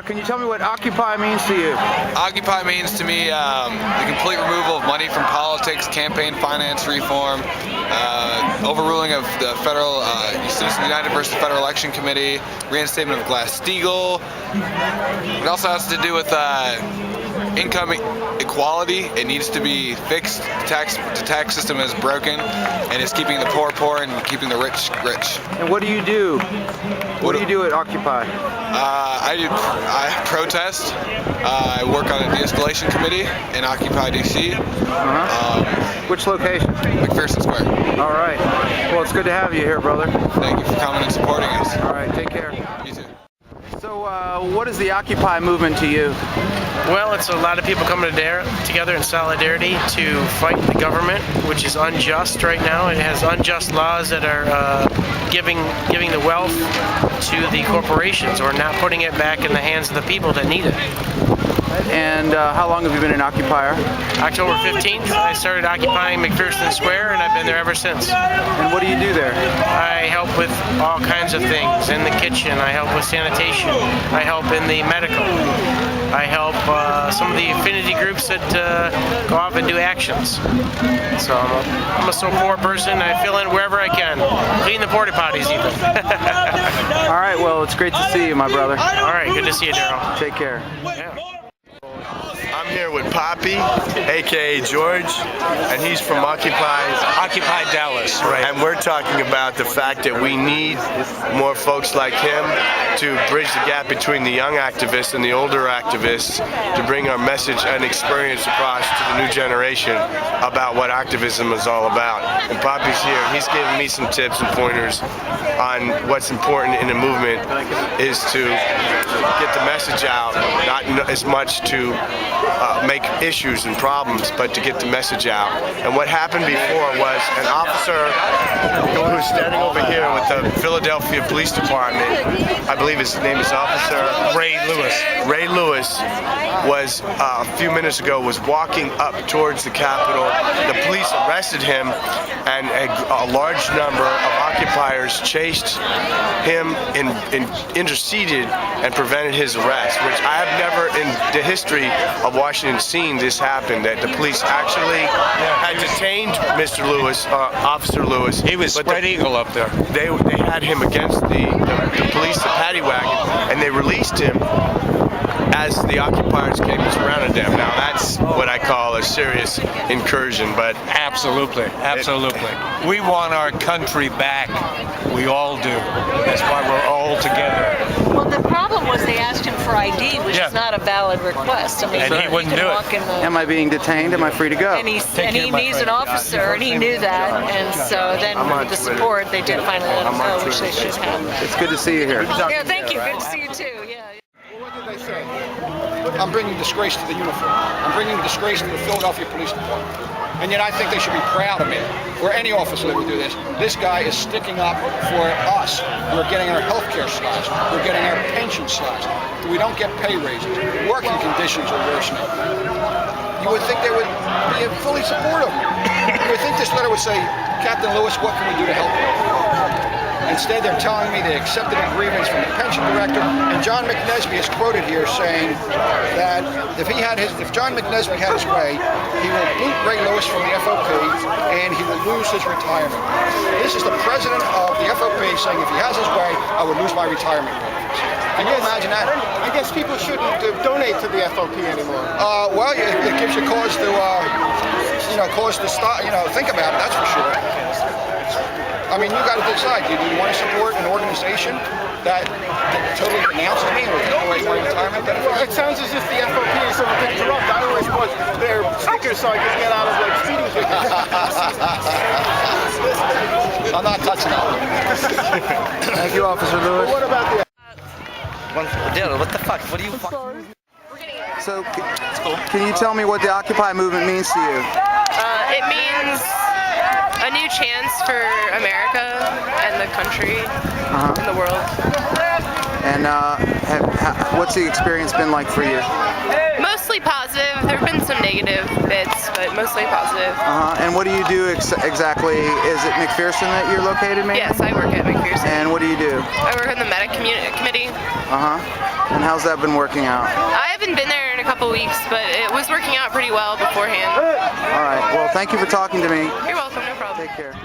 can you tell me what Occupy means to you? Occupy means to me the complete removal of money from politics, campaign finance reform, overruling of the federal Citizens United versus the Federal Election Committee, reinstatement of Glass-Steagall. It also has to do with income equality. It needs to be fixed. The tax system is broken, and it's keeping the poor poor and keeping the rich rich. And what do you do? What do you do at Occupy? I protest. I work on a de-escalation committee in Occupy DC. Which location? McPherson Square. All right. Well, it's good to have you here, brother. Thank you for coming and supporting us. All right. Take care. You too. So, what is the Occupy movement to you? Well, it's a lot of people coming together in solidarity to fight the government, which is unjust right now. It has unjust laws that are giving the wealth to the corporations or not putting it back in the hands of the people that need it. And how long have you been an occupier? October 15th, I started occupying McPherson Square, and I've been there ever since. And what do you do there? I help with all kinds of things. In the kitchen, I help with sanitation. I help in the medical. I help some of the affinity groups that go off and do actions. So I'm a so poor person. I fill in wherever I can. Clean the porta potties even. All right, well, it's great to see you, my brother. All right, good to see you, Daryl. Take care. Yeah. I'm here with Poppy, aka George, and he's from Occupy Dallas, right? And we're talking about the fact that we need more folks like him to bridge the gap between the young activists and the older activists to bring our message and experience across to the new generation about what activism is all about. And Poppy's here. He's giving me some tips and pointers on what's important in the movement is to get the message out, not as much to make issues and problems, but to get the message out. And what happened before was an officer who was standing over here with the Philadelphia Police Department, I believe his name is Officer Ray Lewis. Ray Lewis was, a few minutes ago, was walking up towards the Capitol. The police arrested him, and a large number of occupiers chased him and interceded and prevented his arrest, which I have never in the history of Washington seen this happen, that the police actually had detained Mr. Lewis, Officer Lewis. He was spread eagle up there. They had him against the police, the paddy wagon, and they released him as the occupiers came and surrounded them. Now that's what I call a serious incursion, but absolutely. We want our country back. We all do. That's why we're all together. Well, the problem was they asked him for ID, which is not a valid request. I mean, and he wouldn't do it. Am I being detained? Am I free to go? And he needs an officer, and he knew that, and so then with the support, they did finally let him go, which they should have. It's good to see you here. Yeah, thank you. Good to see you too. Yeah. What did they say? I'm bringing disgrace to the uniform. I'm bringing disgrace to the Philadelphia Police Department. And yet I think they should be proud of me, or any officer that would do this. This guy is sticking up for us. We're getting our health care slashed. We're getting our pension slashed. We don't get pay raises. Working conditions are worsening. You would think they would be fully supportive. You would think this letter would say, Captain Lewis, what can we do to help you? Instead, they're telling me they accepted a grievance from the pension director, and John McNesby is quoted here saying that if John McNesby had his way, he will boot Ray Lewis from the FOP, and he will lose his retirement. This is the president of the FOP saying if he has his way, I would lose my retirement benefits. Can you imagine that? I guess people shouldn't donate to the FOP anymore. Well, it gives you cause to stop, think about it. That's for sure. I mean, you got to decide. Do you want to support an organization that totally renounces me and will take away my retirement benefits? It sounds as if the FOP is sort of a bit corrupt. I always put their stickers so I can get out of like speeding tickets. I'm not touching that. Thank you, Officer Lewis. What about the... Daryl, what the fuck? What are you fucking... So, can you tell me what the Occupy movement means to you? It means a new chance for America and the country and the world. And what's the experience been like for you? Mostly positive. There have been some negative bits, but mostly positive. And what do you do exactly? Is it McPherson that you're located, maybe? Yes, I work at McPherson. And what do you do? I work on the medic committee. And how's that been working out? I haven't been there in a couple weeks, but it was working out pretty well beforehand. All right. Well, thank you for talking to me. You're welcome. No problem. Take care.